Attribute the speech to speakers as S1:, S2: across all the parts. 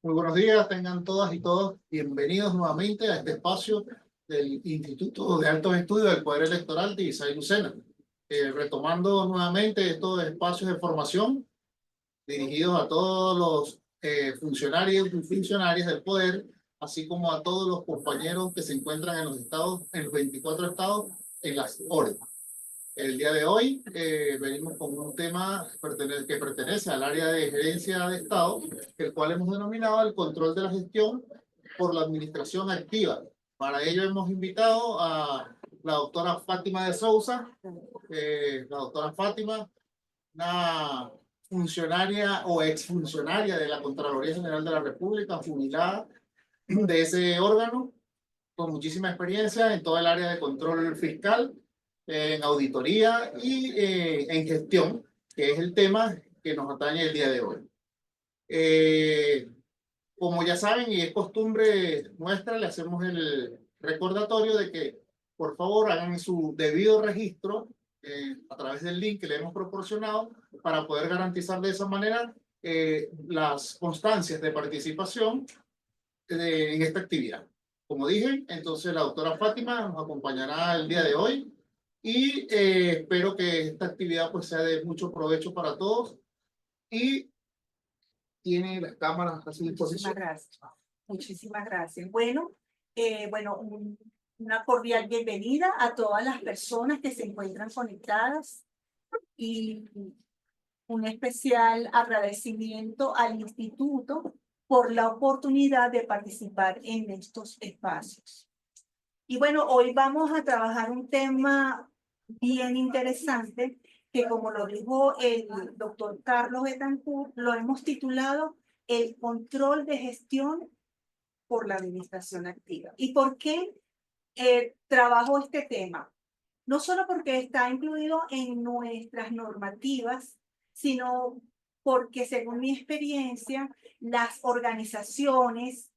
S1: Muy buenos días, tengan todas y todos bienvenidos nuevamente a este espacio del Instituto de Altos Estudios del Poder Electoral de Isabel Lucena. Retomando nuevamente estos espacios de formación dirigidos a todos los funcionarios y funcionarias del poder, así como a todos los compañeros que se encuentran en los estados, en los 24 estados, en las ORE. El día de hoy venimos con un tema que pertenece al área de gerencia de Estado, el cual hemos denominado el control de la gestión por la administración activa. Para ello hemos invitado a la doctora Fátima de Sousa. La doctora Fátima, una funcionaria o exfuncionaria de la Contraloría General de la República, jubilada de ese órgano, con muchísima experiencia en todo el área de control fiscal, en auditoría y en gestión, que es el tema que nos atañe el día de hoy. Como ya saben, y es costumbre nuestra, le hacemos el recordatorio de que por favor hagan su debido registro a través del link que le hemos proporcionado para poder garantizar de esa manera las constancias de participación en esta actividad. Como dije, entonces la doctora Fátima nos acompañará el día de hoy y espero que esta actividad pues sea de mucho provecho para todos y tiene las cámaras a su disposición.
S2: Muchísimas gracias. Muchísimas gracias. Una cordial bienvenida a todas las personas que se encuentran conectadas y un especial agradecimiento al instituto por la oportunidad de participar en estos espacios. Y bueno, hoy vamos a trabajar un tema bien interesante que, como lo dijo el doctor Carlos Betancourt, lo hemos titulado el control de gestión por la administración activa. ¿Y por qué trabajo este tema? No solo porque está incluido en nuestras normativas, sino porque, según mi experiencia, las organizaciones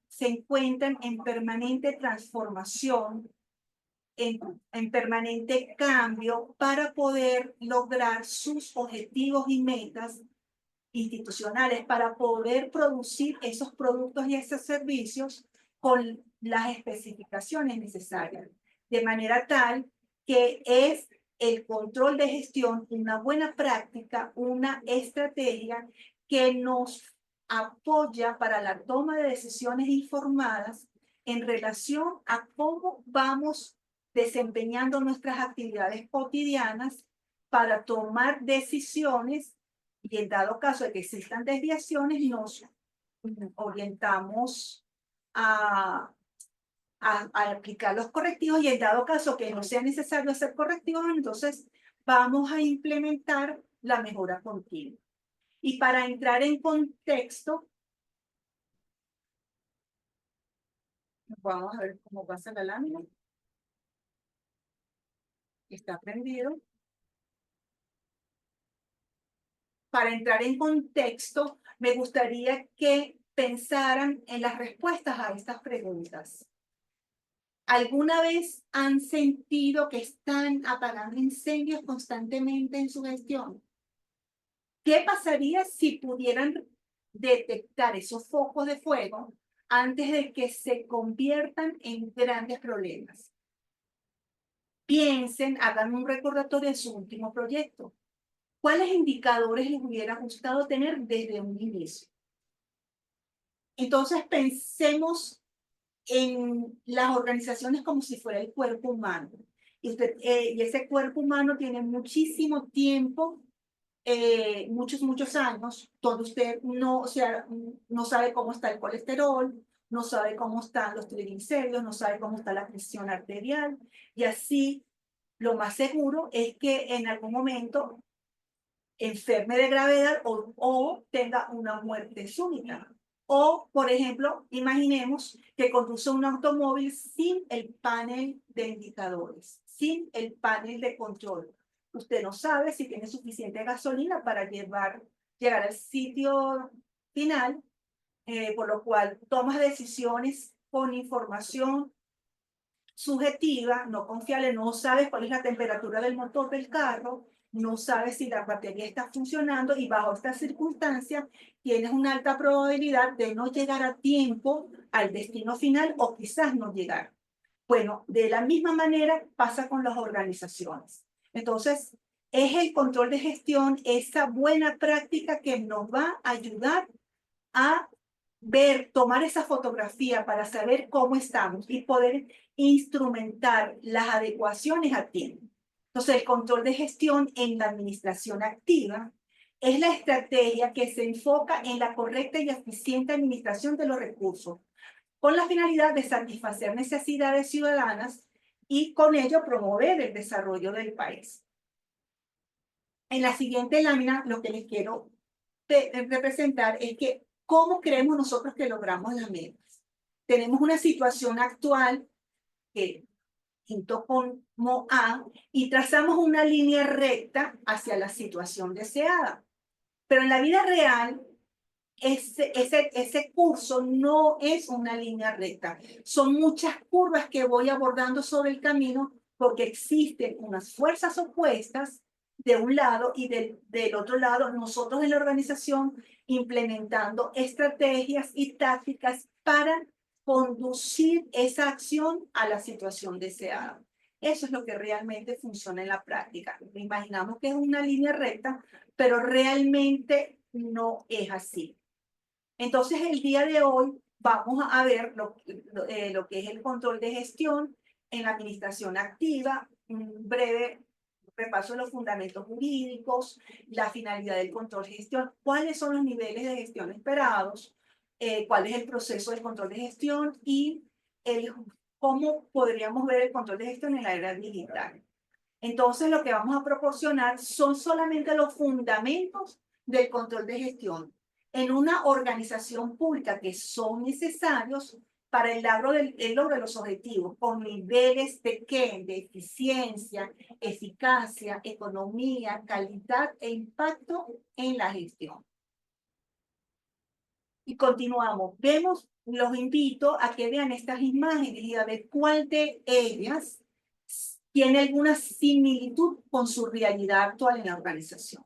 S2: se encuentran en permanente transformación, en permanente cambio para poder lograr sus objetivos y metas institucionales, para poder producir esos productos y esos servicios con las especificaciones necesarias, de manera tal que es el control de gestión una buena práctica, una estrategia que nos apoya para la toma de decisiones informadas en relación a cómo vamos desempeñando nuestras actividades cotidianas para tomar decisiones, y en dado caso de que existan desviaciones, nos orientamos a, a aplicar los correctivos, y en dado caso que no sea necesario hacer correctivos, entonces vamos a implementar la mejora continua. Y para entrar en contexto, vamos a ver cómo pasa la lámina. Está prendido. Para entrar en contexto, me gustaría que pensaran en las respuestas a estas preguntas. ¿Alguna vez han sentido que están apagando incendios constantemente en su gestión? ¿Qué pasaría si pudieran detectar esos focos de fuego antes de que se conviertan en grandes problemas? Piensen, hagan un recordatorio de su último proyecto. ¿Cuáles indicadores les hubiera gustado tener desde un inicio? Entonces pensemos en las organizaciones como si fuera el cuerpo humano. Y ese cuerpo humano tiene muchísimo tiempo, muchos años, donde usted no sabe cómo está el colesterol, no sabe cómo están los triglicéridos, no sabe cómo está la presión arterial, y así lo más seguro es que en algún momento enferme de gravedad o tenga una muerte súbita. O, por ejemplo, imaginemos que conduce un automóvil sin el panel de indicadores, sin el panel de control. Usted no sabe si tiene suficiente gasolina para llegar al sitio final, por lo cual toma decisiones con información subjetiva, no confiable, no sabes cuál es la temperatura del motor del carro, no sabes si la batería está funcionando y bajo estas circunstancias tienes una alta probabilidad de no llegar a tiempo al destino final o quizás no llegar. Bueno, de la misma manera pasa con las organizaciones. Entonces, es el control de gestión, esa buena práctica que nos va a ayudar a ver, tomar esa fotografía para saber cómo estamos y poder instrumentar las adecuaciones a tiempo. Entonces, el control de gestión en la administración activa es la estrategia que se enfoca en la correcta y eficiente administración de los recursos, con la finalidad de satisfacer necesidades ciudadanas y con ello promover el desarrollo del país. En la siguiente lámina, lo que les quiero representar es que cómo creemos nosotros que logramos las metas. Tenemos una situación actual que junto con A y trazamos una línea recta hacia la situación deseada. Pero en la vida real, ese curso no es una línea recta. Son muchas curvas que voy abordando sobre el camino porque existen unas fuerzas opuestas de un lado y del otro lado, nosotros en la organización implementando estrategias y tácticas para conducir esa acción a la situación deseada. Eso es lo que realmente funciona en la práctica. Imaginamos que es una línea recta, pero realmente no es así. Entonces, el día de hoy vamos a ver lo que es el control de gestión en la administración activa, un breve repaso de los fundamentos jurídicos, la finalidad del control de gestión, cuáles son los niveles de gestión esperados, cuál es el proceso del control de gestión y cómo podríamos ver el control de gestión en la era digital. Entonces, lo que vamos a proporcionar son solamente los fundamentos del control de gestión en una organización pública que son necesarios para el logro de los objetivos, con niveles de ¿qué? De eficiencia, eficacia, economía, calidad e impacto en la gestión. Y continuamos. Los invito a que vean estas imágenes y a ver cuál de ellas tiene alguna similitud con su realidad actual en la organización.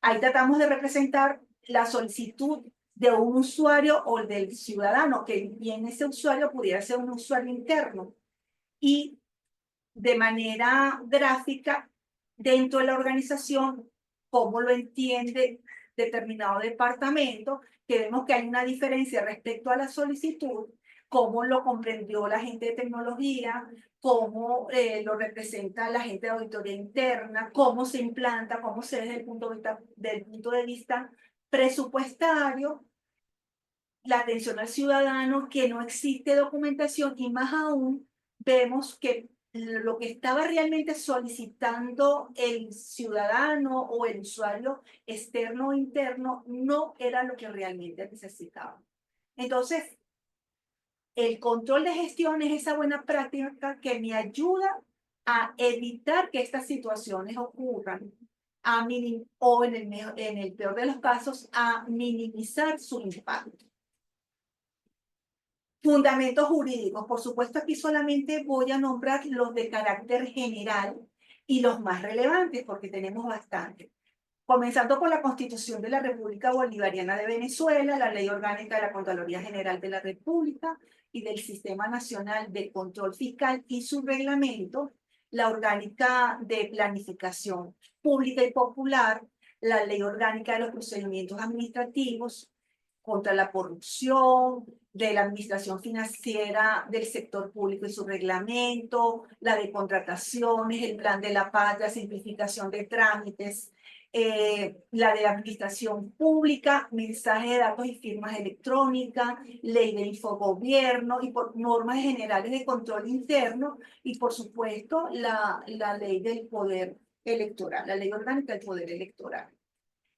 S2: Ahí tratamos de representar la solicitud de un usuario o del ciudadano, que bien ese usuario pudiera ser un usuario interno. Y de manera gráfica, dentro de la organización, cómo lo entiende determinado departamento, que vemos que hay una diferencia respecto a la solicitud, cómo lo comprendió la gente de tecnología, cómo lo representa la gente de auditoría interna, cómo se implanta, cómo se ve desde el punto de vista presupuestario, la atención al ciudadano, que no existe documentación y más aún vemos que lo que estaba realmente solicitando el ciudadano o el usuario externo o interno no era lo que realmente necesitaba. Entonces, el control de gestión es esa buena práctica que me ayuda a evitar que estas situaciones ocurran o en el peor de los casos, a minimizar su impacto. Fundamentos jurídicos. Por supuesto, aquí solamente voy a nombrar los de carácter general y los más relevantes, porque tenemos bastante. Comenzando por la Constitución de la República Bolivariana de Venezuela, la Ley Orgánica de la Contraloría General de la República y del Sistema Nacional de Control Fiscal y su reglamento, la Orgánica de Planificación Pública y Popular, la Ley Orgánica de los Procedimientos Administrativos contra la corrupción, de la administración financiera del sector público y su reglamento, la de contrataciones, el plan de la paz, la simplificación de trámites, la de la administración pública, mensaje de datos y firmas electrónicas, ley de infogobierno y por normas generales de control interno y por supuesto la ley del poder electoral, la ley orgánica del poder electoral.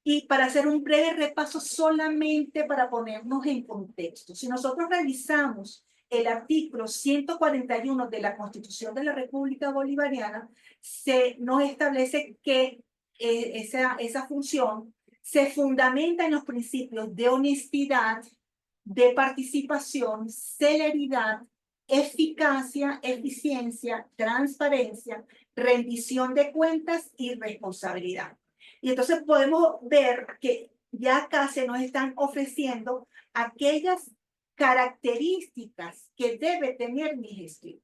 S2: Y para hacer un breve repaso solamente para ponernos en contexto, si nosotros revisamos el artículo 141 de la Constitución de la República Bolivariana, nos establece que esa función se fundamenta en los principios de honestidad, de participación, celeridad, eficacia, eficiencia, transparencia, rendición de cuentas y responsabilidad. Y entonces podemos ver que ya acá se nos están ofreciendo aquellas características que debe tener mi gestión.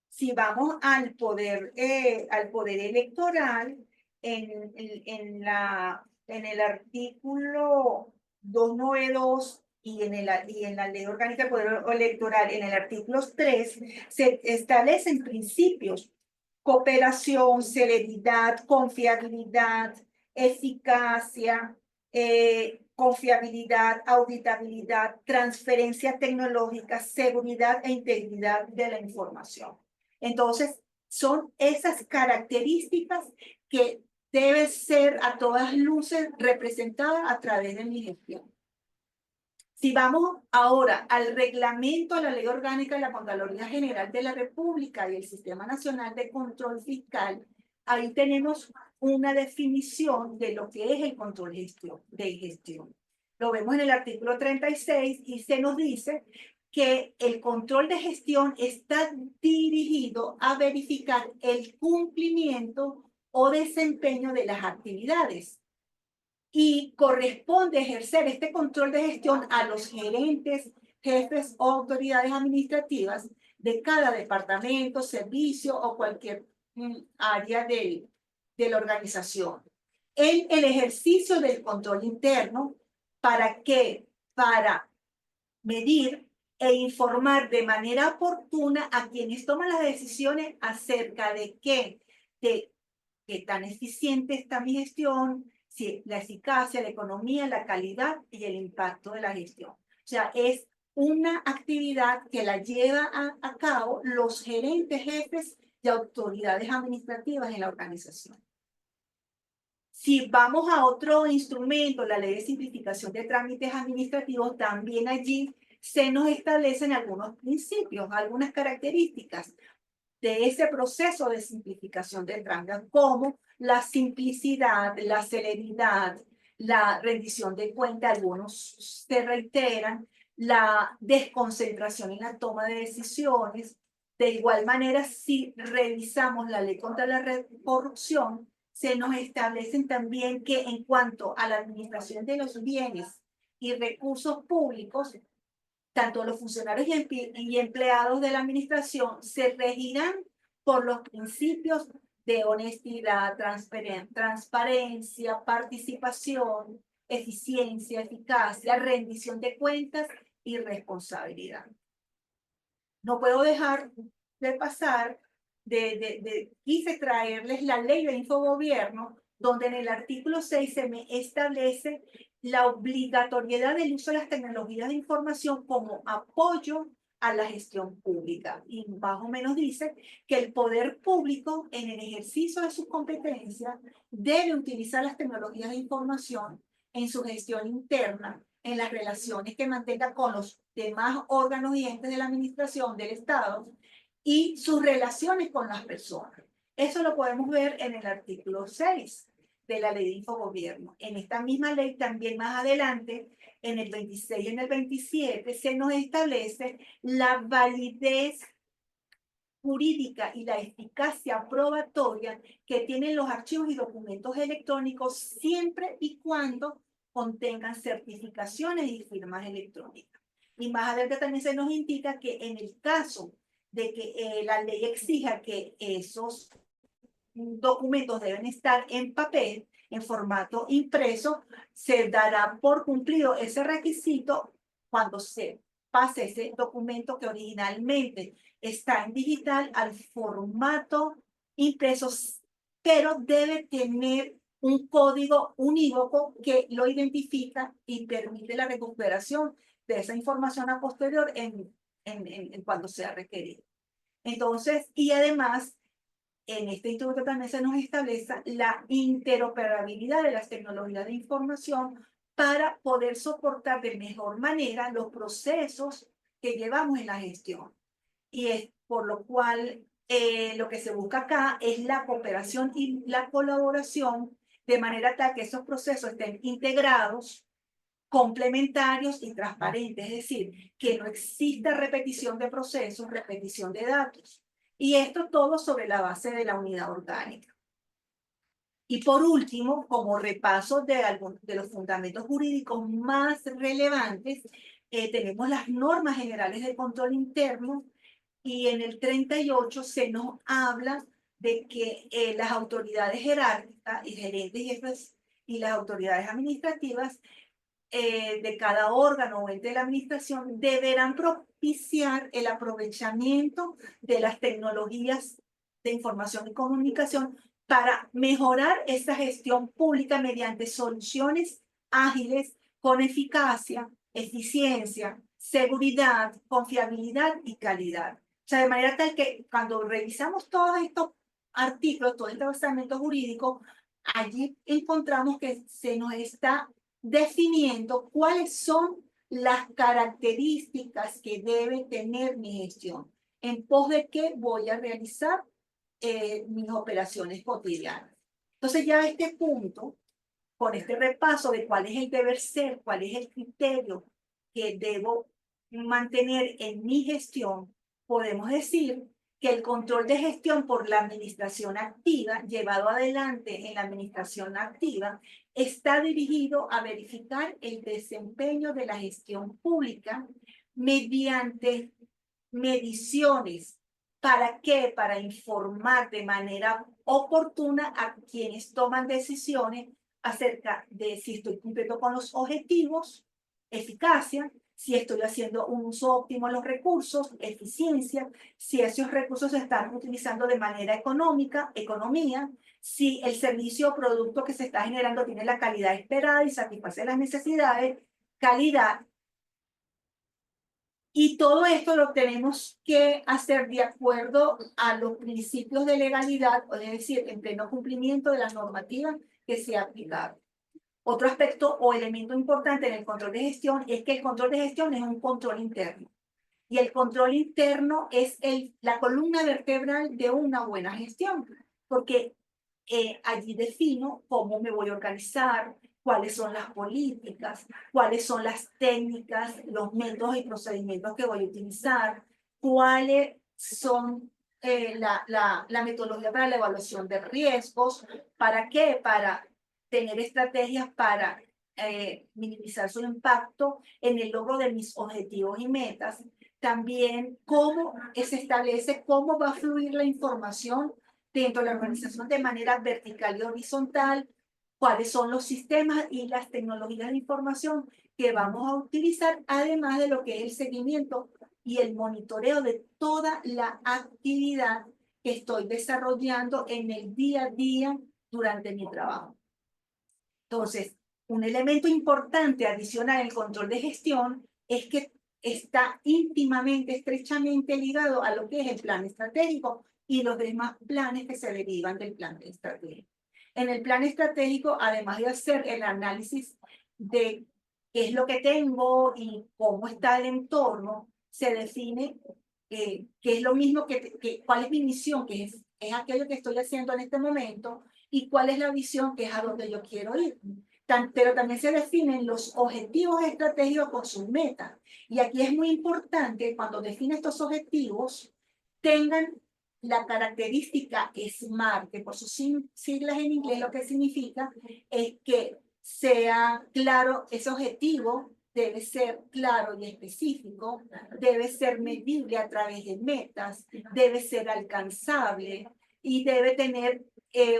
S2: Si vamos al poder electoral, en el artículo 292 y en la ley orgánica del poder electoral, en el artículo 3, se establecen principios: cooperación, celeridad, confiabilidad, eficacia, confiabilidad, auditabilidad, transferencia tecnológica, seguridad e integridad de la información. Entonces, son esas características que deben ser a todas luces representadas a través de mi gestión. Si vamos ahora al reglamento, a la Ley Orgánica de la Contraloría General de la República y el Sistema Nacional de Control Fiscal, ahí tenemos una definición de lo que es el control de gestión. Lo vemos en el artículo 36 y se nos dice que el control de gestión está dirigido a verificar el cumplimiento o desempeño de las actividades. Y corresponde ejercer este control de gestión a los gerentes, jefes o autoridades administrativas de cada departamento, servicio o cualquier área de la organización. En el ejercicio del control interno, ¿para qué? Para medir e informar de manera oportuna a quienes toman las decisiones acerca de qué tan eficiente está mi gestión, si la eficacia, la economía, la calidad y el impacto de la gestión. O sea, es una actividad que la lleva a cabo los gerentes, jefes y autoridades administrativas en la organización. Si vamos a otro instrumento, la Ley de Simplificación de Trámites Administrativos, también allí se nos establecen algunos principios, algunas características de ese proceso de simplificación del trámite, como la simplicidad, la celeridad, la rendición de cuentas, algunos se reiteran, la desconcentración en la toma de decisiones. De igual manera, si revisamos la ley contra la corrupción, se nos establecen también que en cuanto a la administración de los bienes y recursos públicos, tanto los funcionarios y empleados de la administración se regirán por los principios de honestidad, transparencia, participación, eficiencia, eficacia, rendición de cuentas y responsabilidad. No puedo dejar de pasar quise traerles la ley de infogobierno, donde en el artículo 6 se me establece la obligatoriedad del uso de las tecnologías de información como apoyo a la gestión pública. Y más o menos dice que el poder público, en el ejercicio de sus competencias, debe utilizar las tecnologías de información en su gestión interna, en las relaciones que mantenga con los demás órganos y entes de la administración del Estado y sus relaciones con las personas. Eso lo podemos ver en el artículo 6 de la ley de infogobierno. En esta misma ley, también más adelante, en el 26 y en el 27, se nos establece la validez jurídica y la eficacia probatoria que tienen los archivos y documentos electrónicos siempre y cuando contengan certificaciones y firmas electrónicas. Y más adelante también se nos indica que en el caso de que la ley exija que esos documentos deben estar en papel, en formato impreso, se dará por cumplido ese requisito cuando se pase ese documento que originalmente está en digital al formato impreso, pero debe tener un código unívoco que lo identifica y permite la recuperación de esa información a posterior en cuando sea requerido. Entonces, y además, en este instituto también se nos establece la interoperabilidad de las tecnologías de información para poder soportar de mejor manera los procesos que llevamos en la gestión. Y es por lo cual lo que se busca acá es la cooperación y la colaboración de manera tal que esos procesos estén integrados complementarios y transparentes, es decir, que no exista repetición de procesos, repetición de datos. Y esto todo sobre la base de la unidad orgánica. Y por último, como repaso de los fundamentos jurídicos más relevantes, tenemos las normas generales de control interno y en el 38 se nos habla de que las autoridades jerárquicas y gerentes y las autoridades administrativas de cada órgano o ente de la administración deberán propiciar el aprovechamiento de las tecnologías de información y comunicación para mejorar esta gestión pública mediante soluciones ágiles con eficacia, eficiencia, seguridad, confiabilidad y calidad. O sea, de manera tal que cuando revisamos todos estos artículos, todo este basamento jurídico, allí encontramos que se nos está definiendo cuáles son las características que debe tener mi gestión, en pos de qué voy a realizar mis operaciones cotidianas. Entonces ya a este punto, con este repaso de cuál es el deber ser, cuál es el criterio que debo mantener en mi gestión, podemos decir que el control de gestión por la administración activa, llevado adelante en la administración activa, está dirigido a verificar el desempeño de la gestión pública mediante mediciones. ¿Para qué? Para informar de manera oportuna a quienes toman decisiones acerca de si estoy cumpliendo con los objetivos, eficacia, si estoy haciendo un uso óptimo de los recursos, eficiencia, si esos recursos se están utilizando de manera económica, economía, si el servicio o producto que se está generando tiene la calidad esperada y satisface las necesidades, calidad. Y todo esto lo tenemos que hacer de acuerdo a los principios de legalidad, es decir, en pleno cumplimiento de las normativas que se aplican. Otro aspecto o elemento importante en el control de gestión es que el control de gestión es un control interno. Y el control interno es la columna vertebral de una buena gestión, porque allí defino cómo me voy a organizar, cuáles son las políticas, cuáles son las técnicas, los métodos y procedimientos que voy a utilizar, cuáles son la metodología para la evaluación de riesgos. ¿Para qué? Para tener estrategias para minimizar su impacto en el logro de mis objetivos y metas. También cómo se establece cómo va a fluir la información dentro de la organización de manera vertical y horizontal, cuáles son los sistemas y las tecnologías de información que vamos a utilizar, además de lo que es el seguimiento y el monitoreo de toda la actividad que estoy desarrollando en el día a día durante mi trabajo. Entonces, un elemento importante adicional al control de gestión es que está íntimamente, estrechamente ligado a lo que es el plan estratégico y los demás planes que se derivan del plan estratégico. En el plan estratégico, además de hacer el análisis de qué es lo que tengo y cómo está el entorno, se define qué es lo mismo cuál es mi misión, que es aquello que estoy haciendo en este momento, y cuál es la visión, que es a donde yo quiero ir. Pero también se definen los objetivos estratégicos con sus metas. Y aquí es muy importante, cuando define estos objetivos, tengan la característica SMART, que por sus siglas en inglés lo que significa es que sea claro ese objetivo, debe ser claro y específico, debe ser medible a través de metas, debe ser alcanzable y debe tener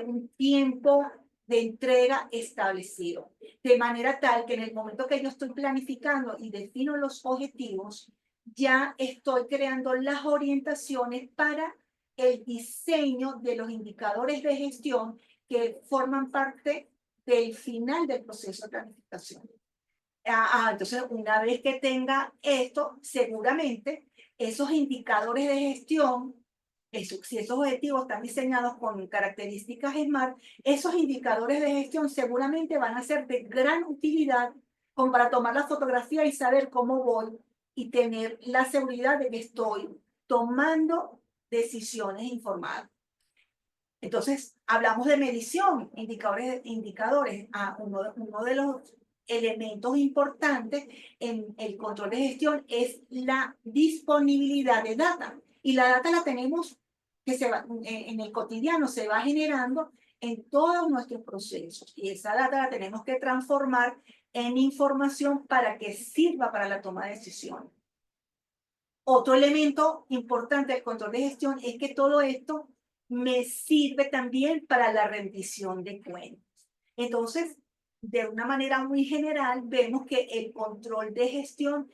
S2: un tiempo de entrega establecido, de manera tal que en el momento que yo estoy planificando y defino los objetivos, ya estoy creando las orientaciones para el diseño de los indicadores de gestión que forman parte del final del proceso de planificación. Entonces, una vez que tenga esto, seguramente esos indicadores de gestión, si esos objetivos están diseñados con características SMART, esos indicadores de gestión seguramente van a ser de gran utilidad como para tomar la fotografía y saber cómo voy y tener la seguridad de que estoy tomando decisiones informadas. Entonces, hablamos de medición, indicadores. Uno de los elementos importantes en el control de gestión es la disponibilidad de data. Y la data la tenemos que se va, en el cotidiano se va generando en todos nuestros procesos. Y esa data la tenemos que transformar en información para que sirva para la toma de decisiones. Otro elemento importante del control de gestión es que todo esto me sirve también para la rendición de cuentas. Entonces, de una manera muy general, vemos que el control de gestión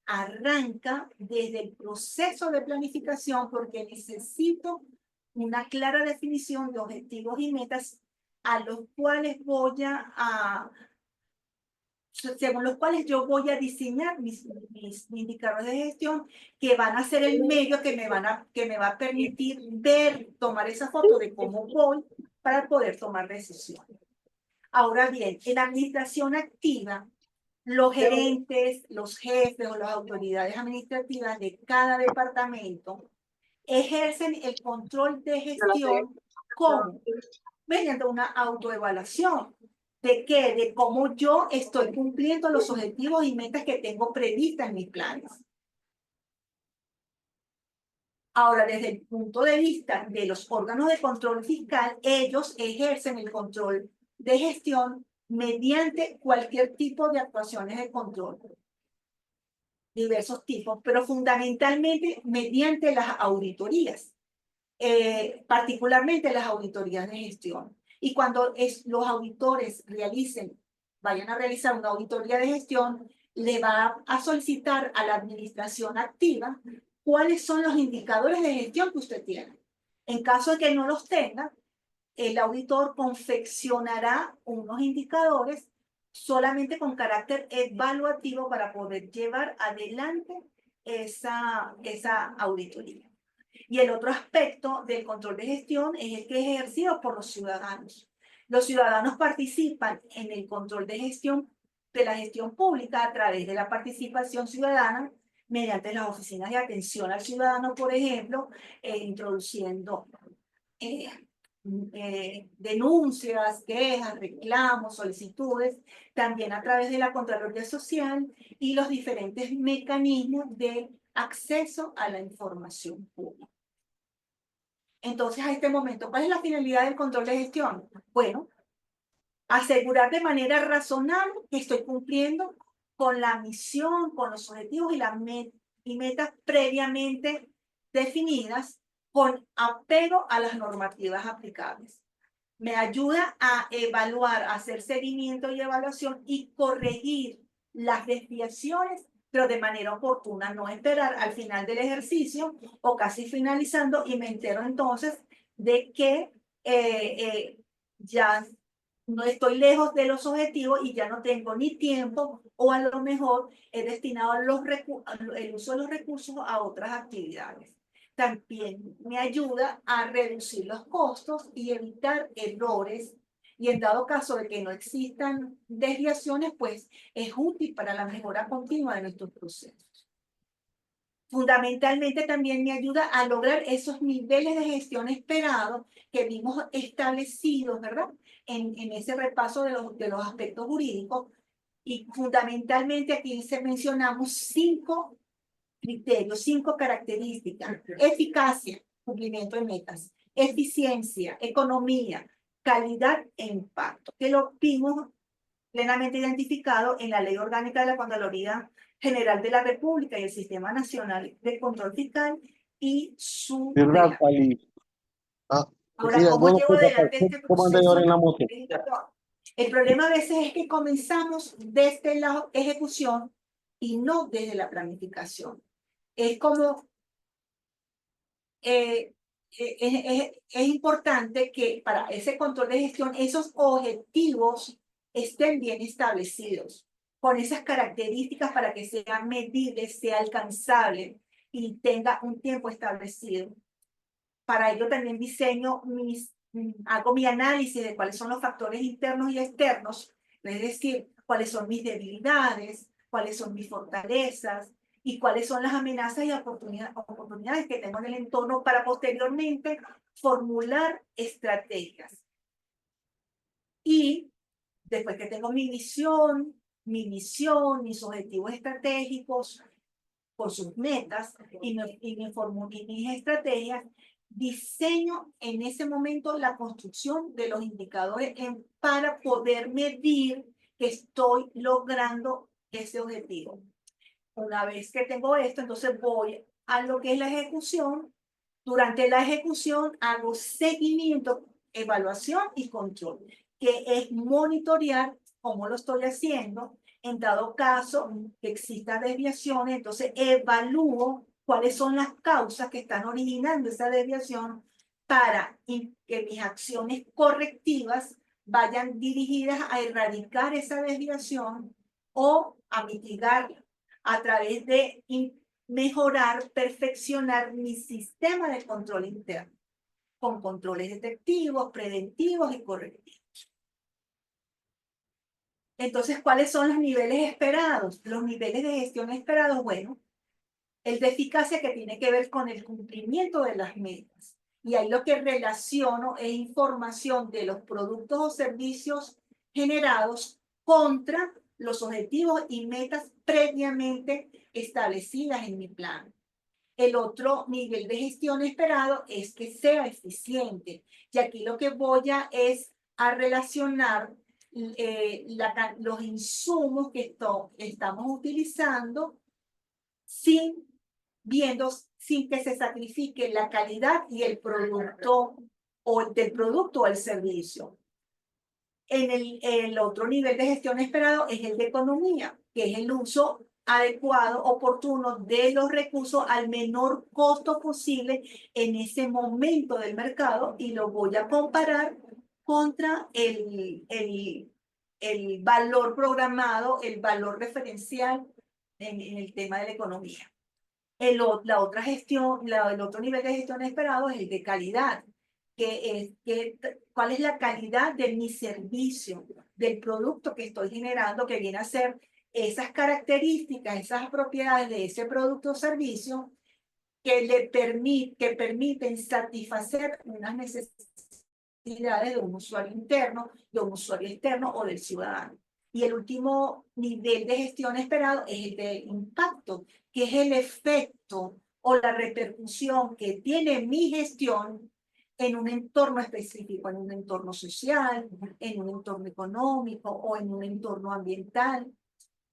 S2: arranca desde el proceso de planificación porque necesito una clara definición de objetivos y metas a los cuales según los cuales yo voy a diseñar mis indicadores de gestión que van a ser el medio que me va a permitir tomar esa foto de cómo voy para poder tomar decisiones. Ahora bien, en la administración activa, los gerentes, los jefes o las autoridades administrativas de cada departamento ejercen el control de gestión ¿cómo? Mediante una autoevaluación. ¿De qué? De cómo yo estoy cumpliendo los objetivos y metas que tengo previstas en mis planes. Ahora, desde el punto de vista de los órganos de control fiscal, ellos ejercen el control de gestión mediante cualquier tipo de actuaciones de control, diversos tipos, pero fundamentalmente mediante las auditorías, particularmente las auditorías de gestión. Y cuando los auditores vayan a realizar una auditoría de gestión, le va a solicitar a la administración activa cuáles son los indicadores de gestión que usted tiene. En caso de que no los tenga, el auditor confeccionará unos indicadores solamente con carácter evaluativo para poder llevar adelante esa auditoría. Y el otro aspecto del control de gestión es el que es ejercido por los ciudadanos. Los ciudadanos participan en el control de gestión de la gestión pública a través de la participación ciudadana mediante las oficinas de atención al ciudadano, por ejemplo, introduciendo denuncias, quejas, reclamos, solicitudes, también a través de la Contraloría Social y los diferentes mecanismos de acceso a la información pública. Entonces, a este momento, ¿cuál es la finalidad del control de gestión? Bueno, asegurar de manera razonable que estoy cumpliendo con la misión, con los objetivos y metas previamente definidas con apego a las normativas aplicables. Me ayuda a evaluar, a hacer seguimiento y evaluación y corregir las desviaciones, pero de manera oportuna, no esperar al final del ejercicio o casi finalizando y me entero entonces de que ya no estoy lejos de los objetivos y ya no tengo ni tiempo o a lo mejor he destinado el uso de los recursos a otras actividades. También me ayuda a reducir los costos y evitar errores. Y en dado caso de que no existan desviaciones, pues es útil para la mejora continua de nuestros procesos. Fundamentalmente también me ayuda a lograr esos niveles de gestión esperados que vimos establecidos, ¿verdad? En ese repaso de los aspectos jurídicos. Y fundamentalmente aquí mencionamos 5 criterios, 5 características: eficacia, cumplimiento de metas; eficiencia, economía; calidad e impacto, que lo vimos plenamente identificado en la Ley Orgánica de la Contraloría General de la República y el Sistema Nacional de Control Fiscal y su...
S3: ¿Verdad, Ali?
S2: Ahora,
S3: Mira,
S2: ¿cómo
S3: bueno,
S2: llevo
S3: pues,
S2: adelante este
S3: ¿cómo anda
S2: proceso?
S3: ahora en la moto?
S2: El problema a veces es que comenzamos desde la ejecución y no desde la planificación. Es como, es importante que para ese control de gestión esos objetivos estén bien establecidos, con esas características para que sea medible, sea alcanzable y tenga un tiempo establecido. Para ello también hago mi análisis de cuáles son los factores internos y externos, es decir, cuáles son mis debilidades, cuáles son mis fortalezas y cuáles son las amenazas y oportunidades que tengo en el entorno para posteriormente formular estrategias. Y Después que tengo mi visión, mis objetivos estratégicos por sus metas y mis estrategias, diseño en ese momento la construcción de los indicadores para poder medir que estoy logrando ese objetivo. Una vez que tengo esto, entonces voy a lo que es la ejecución. Durante la ejecución hago seguimiento, evaluación y control, que es monitorear cómo lo estoy haciendo. En dado caso que exista desviaciones, entonces evalúo cuáles son las causas que están originando esa desviación para que mis acciones correctivas vayan dirigidas a erradicar esa desviación o a mitigarla a través de mejorar, perfeccionar mi sistema de control interno, con controles detectivos, preventivos y correctivos. Entonces, ¿cuáles son los niveles esperados? Los niveles de gestión esperados, bueno, el de eficacia que tiene que ver con el cumplimiento de las metas. Y ahí lo que relaciono es información de los productos o servicios generados contra los objetivos y metas previamente establecidas en mi plan. El otro nivel de gestión esperado es que sea eficiente. Y aquí lo que voy a es a relacionar los insumos que estamos utilizando sin que se sacrifique la calidad y el producto o el servicio. El otro nivel de gestión esperado es el de economía, que es el uso adecuado, oportuno de los recursos al menor costo posible en ese momento del mercado, y lo voy a comparar contra el valor programado, el valor referencial en el tema de la economía. El otro nivel de gestión esperado es el de calidad, cuál es la calidad de mi servicio, del producto que estoy generando, que viene a ser esas características, esas propiedades de ese producto o servicio que permiten satisfacer unas necesidades de un usuario interno, de un usuario externo o del ciudadano. Y el último nivel de gestión esperado es el de impacto, que es el efecto o la repercusión que tiene mi gestión en un entorno específico, en un entorno social, en un entorno económico o en un entorno ambiental.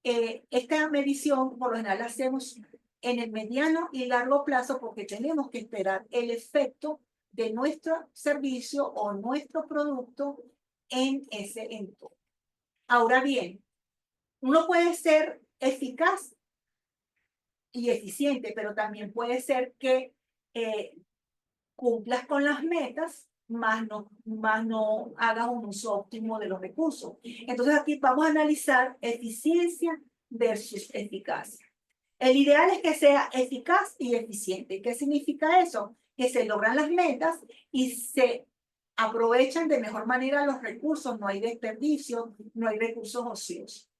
S2: Esta medición por lo general la hacemos en el mediano y largo plazo porque tenemos que esperar el efecto de nuestro servicio o nuestro producto en ese entorno. Ahora bien, uno puede ser eficaz y eficiente, pero también puede ser que cumplas con las metas, más no hagas un uso óptimo de los recursos. Entonces aquí vamos a analizar eficiencia versus eficacia. El ideal es que sea eficaz y eficiente. ¿Qué significa eso? Que se logran las metas y se aprovechan de mejor manera los recursos, no hay desperdicio, no hay recursos ociosos.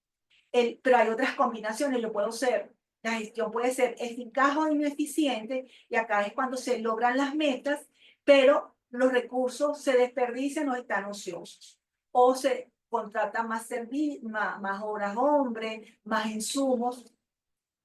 S2: Pero hay otras combinaciones, lo puedo ser. La gestión puede ser eficaz o ineficiente, y acá es cuando se logran las metas, pero los recursos se desperdician o están ociosos. O se contratan más horas hombre, más insumos.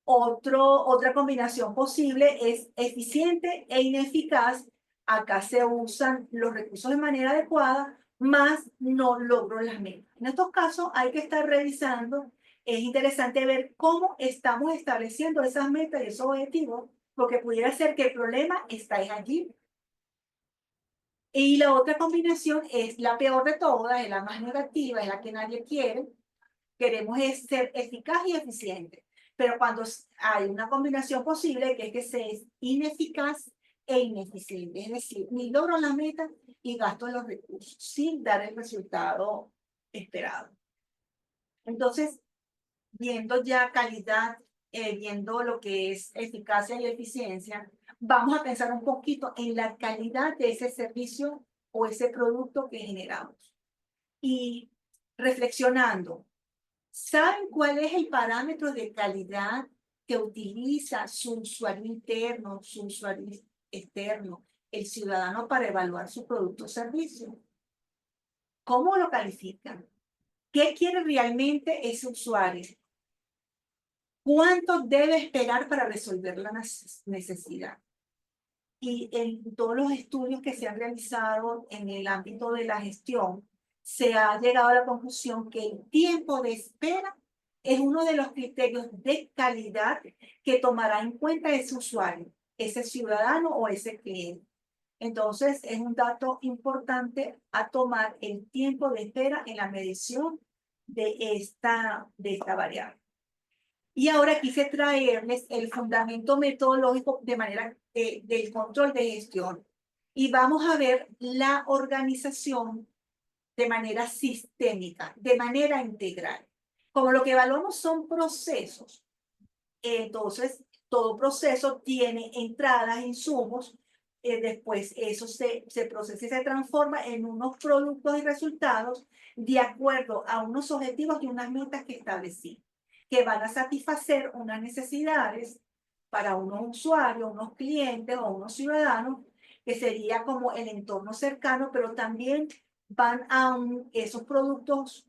S2: Otra combinación posible es eficiente e ineficaz. Acá se usan los recursos de manera adecuada, más no logro las metas. En estos casos hay que estar revisando. Es interesante ver cómo estamos estableciendo esas metas y esos objetivos, porque pudiera ser que el problema está allí. Y la otra combinación es la peor de todas, es la más negativa, es la que nadie quiere. Queremos es ser eficaz y eficiente. Pero cuando hay una combinación posible, que es que se es ineficaz e ineficiente, es decir, ni logro la meta y gasto los recursos sin dar el resultado esperado. Entonces, viendo ya calidad, viendo lo que es eficacia y eficiencia, vamos a pensar un poquito en la calidad de ese servicio o ese producto que generamos. Y reflexionando, ¿saben cuál es el parámetro de calidad que utiliza su usuario interno, su usuario externo, el ciudadano para evaluar su producto o servicio? ¿Cómo lo califican? ¿Qué quiere realmente ese usuario? ¿Cuánto debe esperar para resolver la necesidad? Y en todos los estudios que se han realizado en el ámbito de la gestión, se ha llegado a la conclusión que el tiempo de espera es uno de los criterios de calidad que tomará en cuenta ese usuario, ese ciudadano o ese cliente. Entonces, es un dato importante a tomar el tiempo de espera en la medición de esta variable. Y ahora quise traerles el fundamento metodológico de manera del control de gestión. Y vamos a ver la organización de manera sistémica, de manera integral. Como lo que evaluamos son procesos, entonces todo proceso tiene entradas, insumos, después eso se procesa y se transforma en unos productos y resultados de acuerdo a unos objetivos y unas metas que establecí, que van a satisfacer unas necesidades para unos usuarios, unos clientes o unos ciudadanos, que sería como el entorno cercano, pero también van a esos productos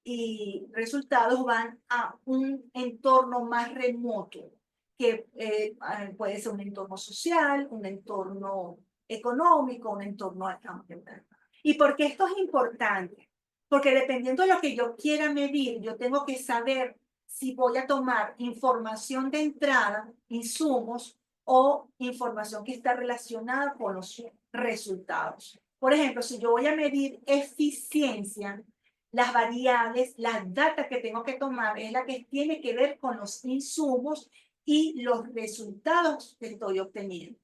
S2: y resultados van a un entorno más remoto, que puede ser un entorno social, un entorno económico, un entorno ambiental. ¿Y por qué esto es importante? Porque dependiendo de lo que yo quiera medir, yo tengo que saber si voy a tomar información de entrada, insumos, o información que está relacionada con los resultados. Por ejemplo, si yo voy a medir eficiencia, las variables, las data que tengo que tomar es la que tiene que ver con los insumos y los resultados que estoy obteniendo.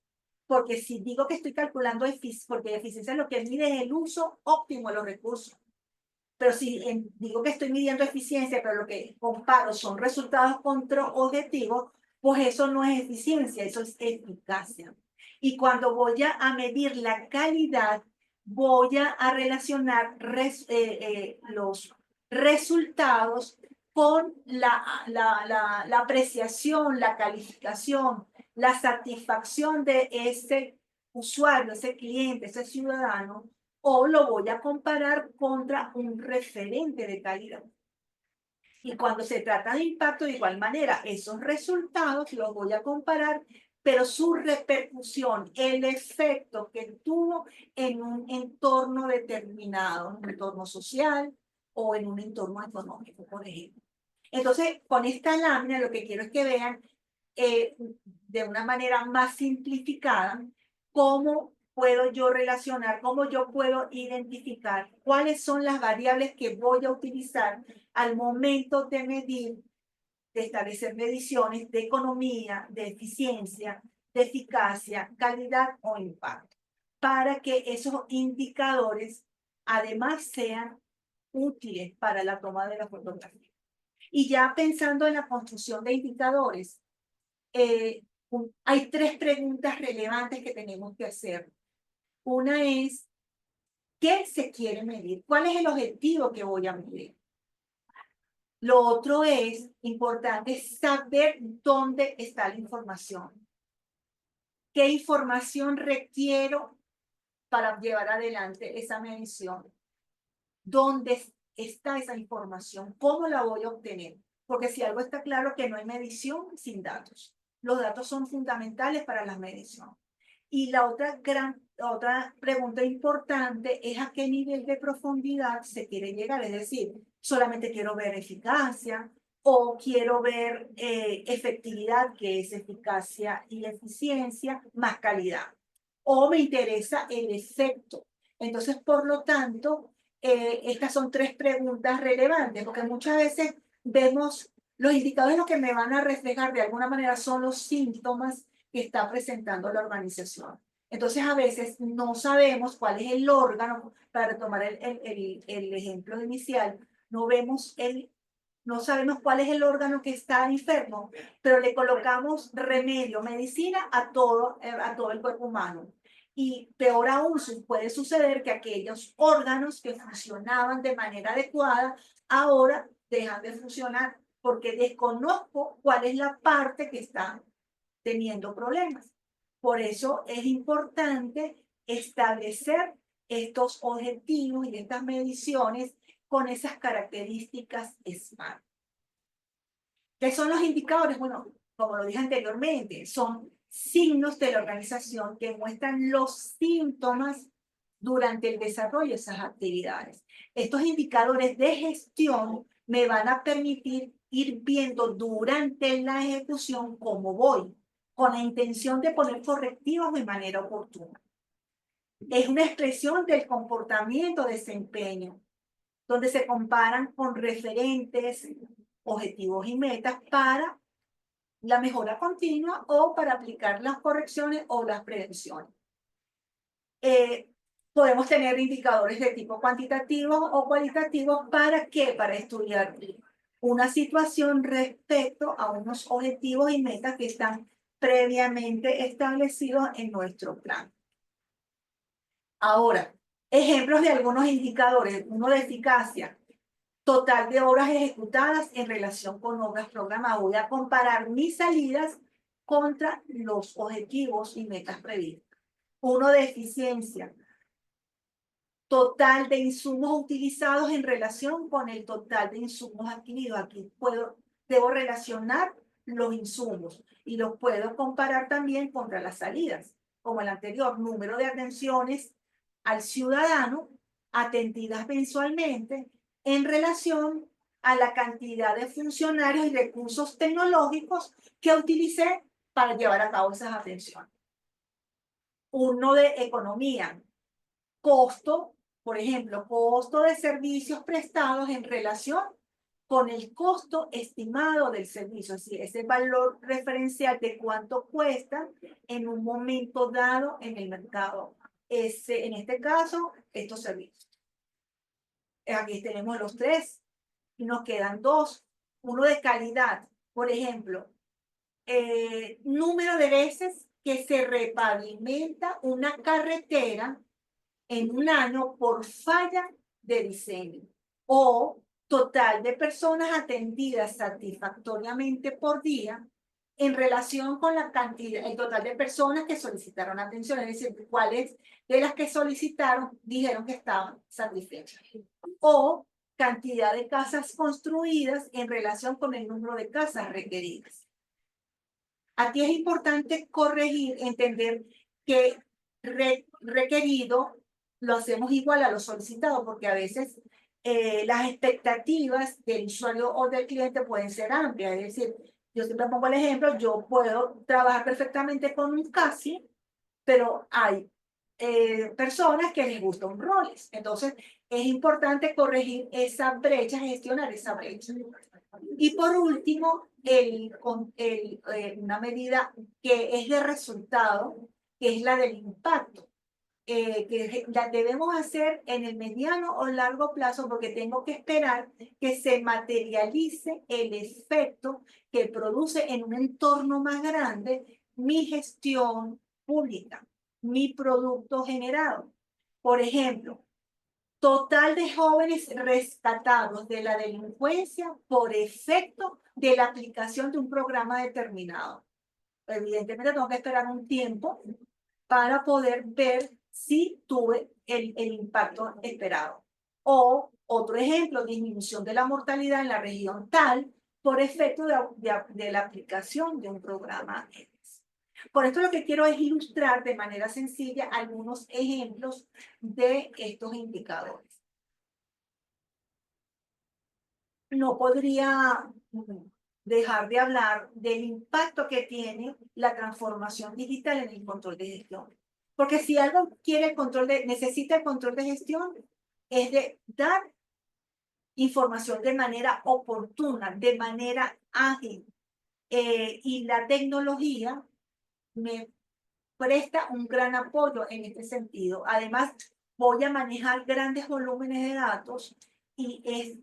S2: Porque si digo que estoy calculando eficiencia, porque eficiencia es lo que mide es el uso óptimo de los recursos. Pero si digo que estoy midiendo eficiencia, pero lo que comparo son resultados contra objetivos, pues eso no es eficiencia, eso es eficacia. Y cuando voy a medir la calidad, voy a relacionar los resultados con la apreciación, la calificación, la satisfacción de ese usuario, ese cliente, ese ciudadano, o lo voy a comparar contra un referente de calidad. Y cuando se trata de impacto, de igual manera, esos resultados los voy a comparar, pero su repercusión, el efecto que tuvo en un entorno determinado, en un entorno social o en un entorno económico, por ejemplo. Entonces, con esta lámina lo que quiero es que vean de una manera más simplificada cómo puedo yo relacionar, cómo yo puedo identificar cuáles son las variables que voy a utilizar al momento de medir, de establecer mediciones de economía, de eficiencia, de eficacia, calidad o impacto, para que esos indicadores además sean útiles para la toma de la fotografía. Y ya pensando en la construcción de indicadores, hay tres preguntas relevantes que tenemos que hacer. Una es, ¿qué se quiere medir? ¿Cuál es el objetivo que voy a medir? Lo otro es importante saber dónde está la información. ¿Qué información requiero para llevar adelante esa medición? ¿Dónde está esa información? ¿Cómo la voy a obtener? Porque si algo está claro, que no hay medición sin datos. Los datos son fundamentales para la medición. Y la otra pregunta importante es a qué nivel de profundidad se quiere llegar. Es decir, solamente quiero ver eficacia o quiero ver efectividad, que es eficacia y eficiencia, más calidad. O me interesa el efecto. Entonces, por lo tanto, estas son tres preguntas relevantes, porque muchas veces vemos los indicadores, lo que me van a reflejar de alguna manera son los síntomas que está presentando la organización. Entonces, a veces no sabemos cuál es el órgano, para tomar el ejemplo inicial, no sabemos cuál es el órgano que está enfermo, pero le colocamos remedio, medicina a todo el cuerpo humano. Y peor aún, puede suceder que aquellos órganos que funcionaban de manera adecuada, ahora dejan de funcionar porque desconozco cuál es la parte que está teniendo problemas. Por eso es importante establecer estos objetivos y estas mediciones con esas características SMART. ¿Qué son los indicadores? Bueno, como lo dije anteriormente, son signos de la organización que muestran los síntomas durante el desarrollo de esas actividades. Estos indicadores de gestión me van a permitir ir viendo durante la ejecución cómo voy, con la intención de poner correctivos de manera oportuna. Es una expresión del comportamiento desempeño, donde se comparan con referentes, objetivos y metas para la mejora continua o para aplicar las correcciones o las prevenciones. Podemos tener indicadores de tipo cuantitativo o cualitativo. ¿Para qué? Para estudiar una situación respecto a unos objetivos y metas que están previamente establecidos en nuestro plan. Ahora, ejemplos de algunos indicadores. Uno de eficacia. Total de horas ejecutadas en relación con obras programadas. Voy a comparar mis salidas contra los objetivos y metas previstas. Uno de eficiencia. Total de insumos utilizados en relación con el total de insumos adquiridos. Aquí debo relacionar los insumos y los puedo comparar también contra las salidas, como el anterior, número de atenciones al ciudadano atendidas mensualmente en relación a la cantidad de funcionarios y recursos tecnológicos que utilicé para llevar a cabo esas atenciones. Uno de economía, costo, por ejemplo, costo de servicios prestados en relación con el costo estimado del servicio, es decir, ese valor referencial de cuánto cuesta en un momento dado en el mercado. En este caso, estos servicios. Aquí tenemos los tres y nos quedan dos. Uno de calidad, por ejemplo, número de veces que se repavimenta una carretera en un año por falla de diseño, o total de personas atendidas satisfactoriamente por día en relación con la cantidad, el total de personas que solicitaron atención, es decir, cuáles de las que solicitaron dijeron que estaban satisfechas, o cantidad de casas construidas en relación con el número de casas requeridas. Aquí es importante corregir, entender que requerido lo hacemos igual a lo solicitado, porque a veces las expectativas del usuario o del cliente pueden ser amplias. Es decir, yo siempre pongo el ejemplo, yo puedo trabajar perfectamente con un CASI, pero hay personas que les gustan roles. Entonces, es importante corregir esa brecha, gestionar esa brecha. Y por último, una medida que es de resultado, que es la del impacto, que la debemos hacer en el mediano o largo plazo, porque tengo que esperar que se materialice el efecto que produce en un entorno más grande mi gestión pública, mi producto generado. Por ejemplo, total de jóvenes rescatados de la delincuencia por efecto de la aplicación de un programa determinado. Evidentemente tengo que esperar un tiempo para poder ver si tuve el impacto esperado. O otro ejemplo, disminución de la mortalidad en la región tal por efecto de la aplicación de un programa. Por esto lo que quiero es ilustrar de manera sencilla algunos ejemplos de estos indicadores. No podría dejar de hablar del impacto que tiene la transformación digital en el control de gestión. Porque si algo necesita el control de gestión, es de dar información de manera oportuna, de manera ágil. Y la tecnología me presta un gran apoyo en este sentido. Además, voy a manejar grandes volúmenes de datos y es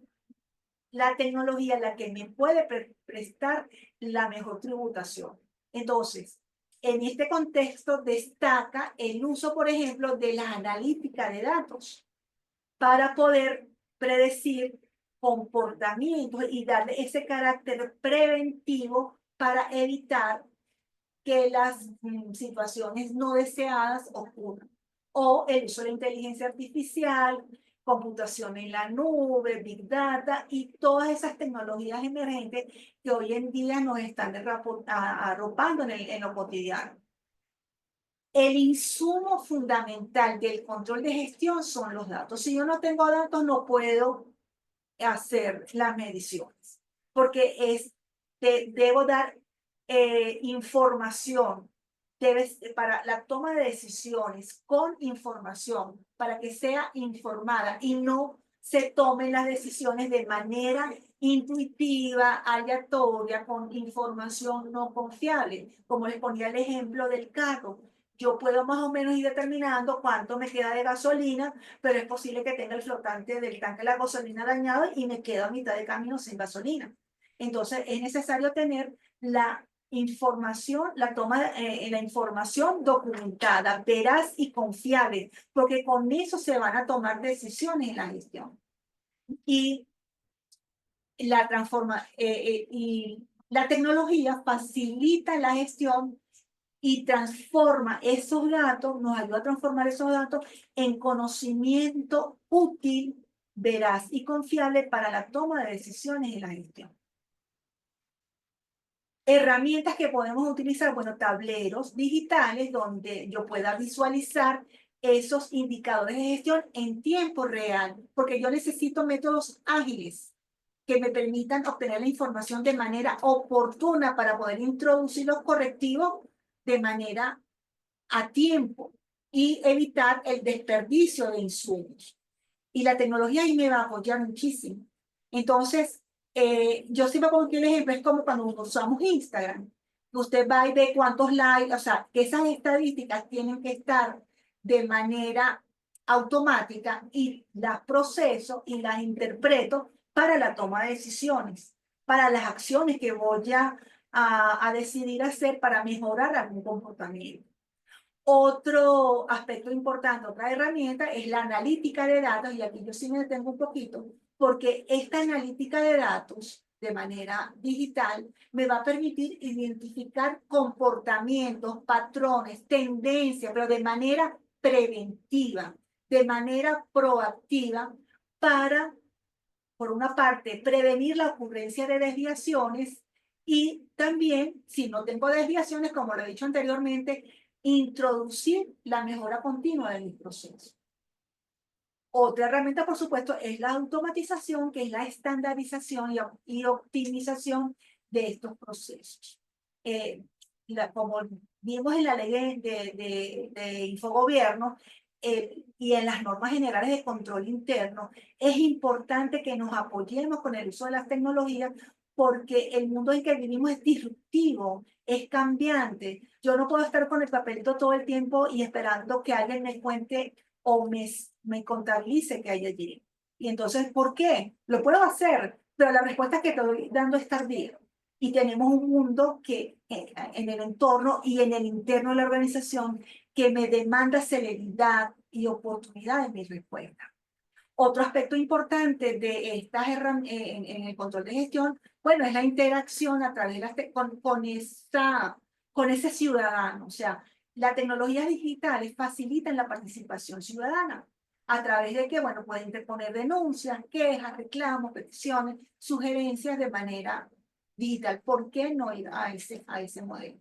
S2: la tecnología la que me puede prestar la mejor tributación. Entonces, en este contexto destaca el uso, por ejemplo, de la analítica de datos para poder predecir comportamientos y darle ese carácter preventivo para evitar que las situaciones no deseadas ocurran. O el uso de la inteligencia artificial, computación en la nube, Big Data y todas esas tecnologías emergentes que hoy en día nos están arropando en lo cotidiano. El insumo fundamental del control de gestión son los datos. Si yo no tengo datos, no puedo hacer las mediciones, porque debo dar información para la toma de decisiones con información, para que sea informada y no se tomen las decisiones de manera intuitiva, aleatoria, con información no confiable. Como les ponía el ejemplo del carro, yo puedo más o menos ir determinando cuánto me queda de gasolina, pero es posible que tenga el flotante del tanque de la gasolina dañado y me quedo a mitad de camino sin gasolina. Entonces es necesario tener la información, la información documentada, veraz y confiable, porque con eso se van a tomar decisiones en la gestión. Y y la tecnología facilita la gestión y transforma esos datos, nos ayuda a transformar esos datos en conocimiento útil, veraz y confiable para la toma de decisiones en la gestión. Herramientas que podemos utilizar, bueno, tableros digitales donde yo pueda visualizar esos indicadores de gestión en tiempo real, porque yo necesito métodos ágiles que me permitan obtener la información de manera oportuna para poder introducir los correctivos de manera a tiempo y evitar el desperdicio de insumos. Y la tecnología ahí me va a apoyar muchísimo. Entonces, yo siempre pongo aquí el ejemplo, es como cuando usamos Instagram. Usted va y ve cuántos likes, o sea, que esas estadísticas tienen que estar de manera automática y las proceso y las interpreto para la toma de decisiones, para las acciones que voy a decidir hacer para mejorar algún comportamiento. Otro aspecto importante, otra herramienta es la analítica de datos, y aquí yo sí me detengo un poquito, porque esta analítica de datos de manera digital me va a permitir identificar comportamientos, patrones, tendencias, pero de manera preventiva, de manera proactiva, para, por una parte, prevenir la ocurrencia de desviaciones y también, si no tengo desviaciones, como lo he dicho anteriormente, introducir la mejora continua de mis procesos. Otra herramienta, por supuesto, es la automatización, que es la estandarización y optimización de estos procesos. Como vimos en la ley de infogobierno y en las normas generales de control interno, es importante que nos apoyemos con el uso de las tecnologías porque el mundo en que vivimos es disruptivo, es cambiante. Yo no puedo estar con el papelito todo el tiempo y esperando que alguien me cuente o me contabilice que hay allí. Y entonces, ¿por qué? Lo puedo hacer, pero la respuesta que te doy dando es tardía. Y tenemos un mundo que en el entorno y en el interno de la organización que me demanda celeridad y oportunidad en mi respuesta. Otro aspecto importante de estas en el control de gestión, bueno, es la interacción a través de con ese ciudadano. O sea, las tecnologías digitales facilitan la participación ciudadana a través de que, bueno, pueden interponer denuncias, quejas, reclamos, peticiones, sugerencias de manera digital. ¿Por qué no ir a ese modelo?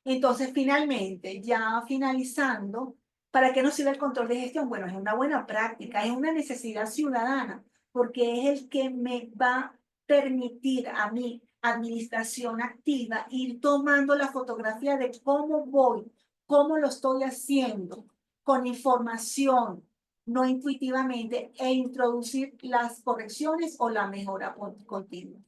S2: Entonces, finalmente, ya finalizando, ¿para qué nos sirve el control de gestión? Bueno, es una buena práctica, es una necesidad ciudadana, porque es el que me va a permitir a mi administración activa ir tomando la fotografía de cómo voy, cómo lo estoy haciendo, con información, no intuitivamente, e introducir las correcciones o la mejora continua.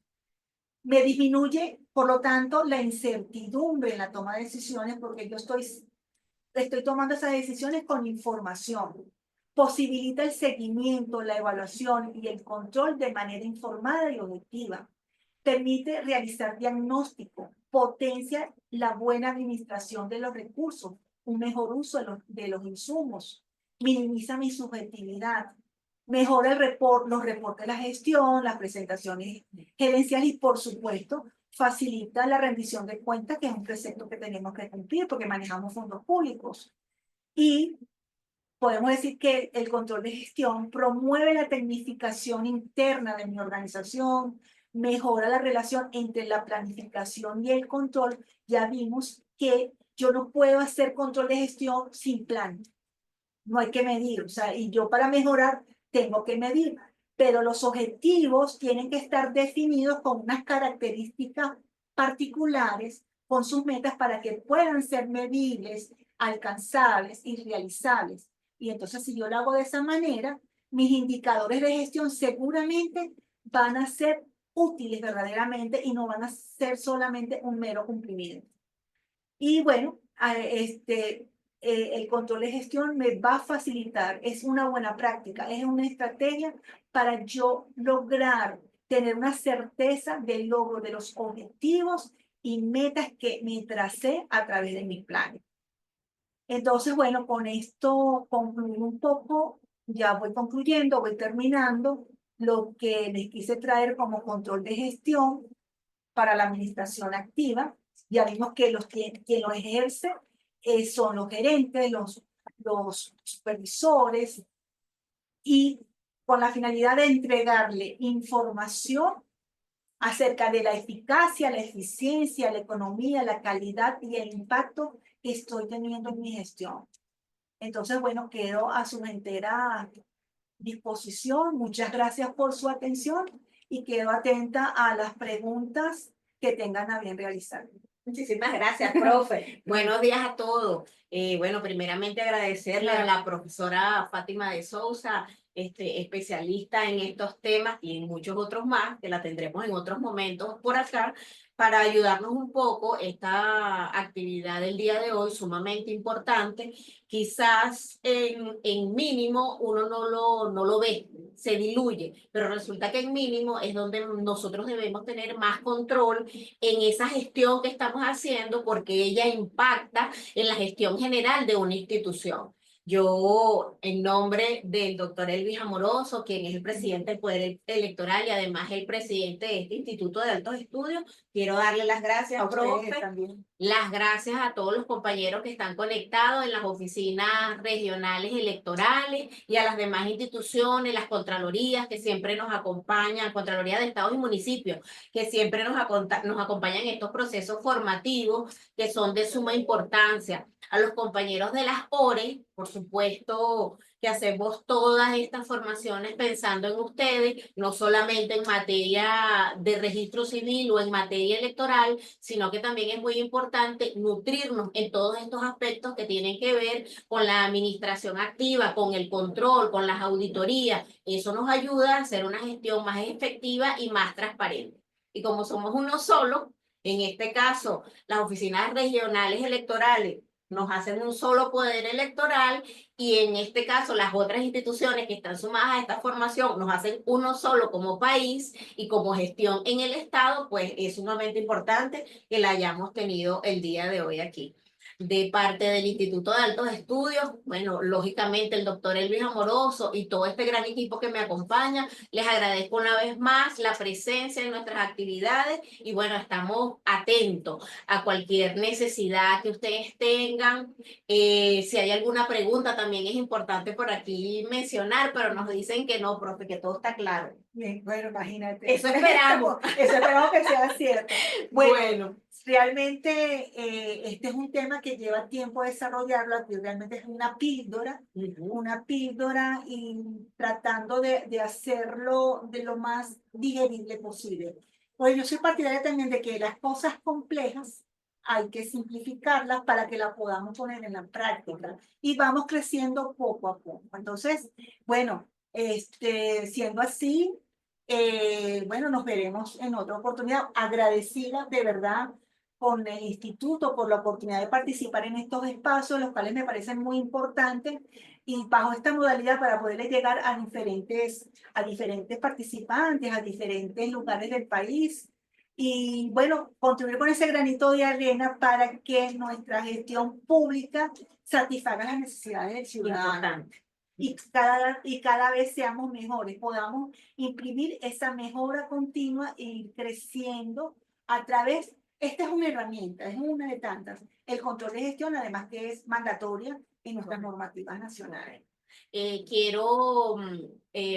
S2: Me disminuye, por lo tanto, la incertidumbre en la toma de decisiones porque yo estoy tomando esas decisiones con información. Posibilita el seguimiento, la evaluación y el control de manera informada y objetiva. Permite realizar diagnóstico, potencia la buena administración de los recursos, un mejor uso de los insumos, minimiza mi subjetividad, mejora los reportes de la gestión, las presentaciones gerenciales y, por supuesto, facilita la rendición de cuentas, que es un precepto que tenemos que cumplir porque manejamos fondos públicos. Y podemos decir que el control de gestión promueve la tecnificación interna de mi organización, mejora la relación entre la planificación y el control. Ya vimos que yo no puedo hacer control de gestión sin plan. No hay que medir, o sea, y yo para mejorar tengo que medir, pero los objetivos tienen que estar definidos con unas características particulares, con sus metas para que puedan ser medibles, alcanzables y realizables. Y entonces, si yo lo hago de esa manera, mis indicadores de gestión seguramente van a ser útiles verdaderamente y no van a ser solamente un mero cumplimiento. Y bueno, el control de gestión me va a facilitar, es una buena práctica, es una estrategia para yo lograr tener una certeza del logro de los objetivos y metas que me tracé a través de mis planes. Entonces, bueno, con esto concluir un poco, ya voy concluyendo, voy terminando lo que les quise traer como control de gestión para la administración activa. Ya vimos que quien lo ejerce son los gerentes, los supervisores, y con la finalidad de entregarle información acerca de la eficacia, la eficiencia, la economía, la calidad y el impacto que estoy teniendo en mi gestión. Entonces, bueno, quedo a su entera disposición. Muchas gracias por su atención y quedo atenta a las preguntas que tengan a bien realizar.
S3: Muchísimas gracias, profe. Buenos días a todos. Bueno, primeramente agradecerle a la profesora Fátima de Sousa, especialista en estos temas y en muchos otros más, que la tendremos en otros momentos por acá, para ayudarnos un poco esta actividad del día de hoy, sumamente importante. Quizás en mínimo uno no lo ve, se diluye, pero resulta que en mínimo es donde nosotros debemos tener más control en esa gestión que estamos haciendo, porque ella impacta en la gestión general de una institución. Yo, en nombre del doctor Elvis Amoroso, quien es el presidente del Poder Electoral y además el presidente de este Instituto de Altos Estudios, quiero darle las gracias, profe,
S2: También.
S3: las gracias a todos los compañeros que están conectados en las oficinas regionales electorales y a las demás instituciones, las contralorías que siempre nos acompañan, Contraloría de Estados y Municipios, que siempre nos acompañan en estos procesos formativos que son de suma importancia. A los compañeros de las ORE, por supuesto, que hacemos todas estas formaciones pensando en ustedes, no solamente en materia de registro civil o en materia electoral, sino que también es muy importante nutrirnos en todos estos aspectos que tienen que ver con la administración activa, con el control, con las auditorías. Eso nos ayuda a hacer una gestión más efectiva y más transparente. Y como somos uno solo, en este caso, las oficinas regionales electorales nos hacen un solo poder electoral, y en este caso las otras instituciones que están sumadas a esta formación nos hacen uno solo como país y como gestión en el Estado, pues es sumamente importante que la hayamos tenido el día de hoy aquí. De parte del Instituto de Altos Estudios, bueno, lógicamente el doctor Elvis Amoroso y todo este gran equipo que me acompaña, les agradezco una vez más la presencia en nuestras actividades y bueno, estamos atentos a cualquier necesidad que ustedes tengan. Si hay alguna pregunta, también es importante por aquí mencionar, pero nos dicen que no, profe, que todo está claro.
S2: Bien, bueno, imagínate.
S3: Eso esperamos.
S2: Eso esperamos que sea cierto.
S3: Bueno.
S2: Realmente este es un tema que lleva tiempo desarrollarlo, aquí realmente es una píldora y tratando de hacerlo de lo más digerible posible. Pues yo soy partidaria también de que las cosas complejas hay que simplificarlas para que las podamos poner en la práctica y vamos creciendo poco a poco. Entonces, bueno, siendo así, bueno, nos veremos en otra oportunidad. Agradecida de verdad con el instituto por la oportunidad de participar en estos espacios, los cuales me parecen muy importantes, y bajo esta modalidad para poderles llegar a diferentes participantes, a diferentes lugares del país. Y bueno, contribuir con ese granito de arena para que nuestra gestión pública satisfaga las necesidades del ciudadano. Y cada vez seamos mejores, podamos imprimir esa mejora continua e ir creciendo a través. Esta es una herramienta, es una de tantas. El control de gestión, además que es mandatoria en nuestras normativas nacionales.
S3: quiero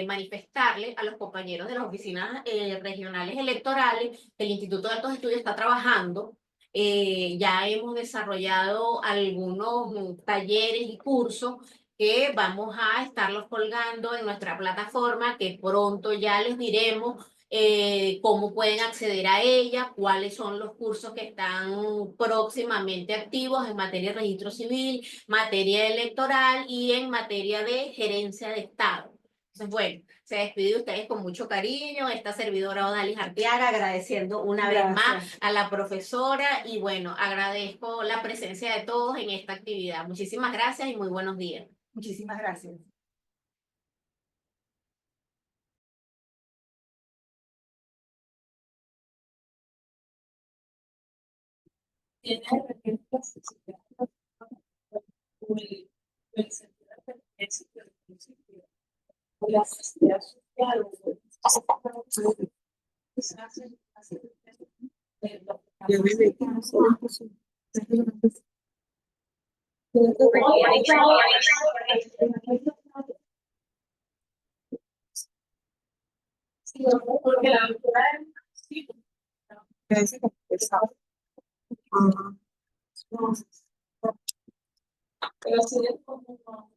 S3: manifestarle a los compañeros de las oficinas regionales electorales que el Instituto de Altos Estudios está trabajando. Ya hemos desarrollado algunos talleres y cursos que vamos a estarlos colgando en nuestra plataforma, que pronto ya les diremos cómo pueden acceder a ella, cuáles son los cursos que están próximamente activos en materia de registro civil, materia electoral y en materia de gerencia de Estado. Entonces, bueno, se despide de ustedes con mucho cariño, esta servidora Odalis Arteaga, agradeciendo una vez más a la profesora y bueno, agradezco la presencia de todos en esta actividad. Muchísimas gracias y muy buenos días.
S2: Muchísimas gracias.
S4: Tiene herramientas el sentido de pertenencia del principio, la sociedad social, porque la lectura es pero así es como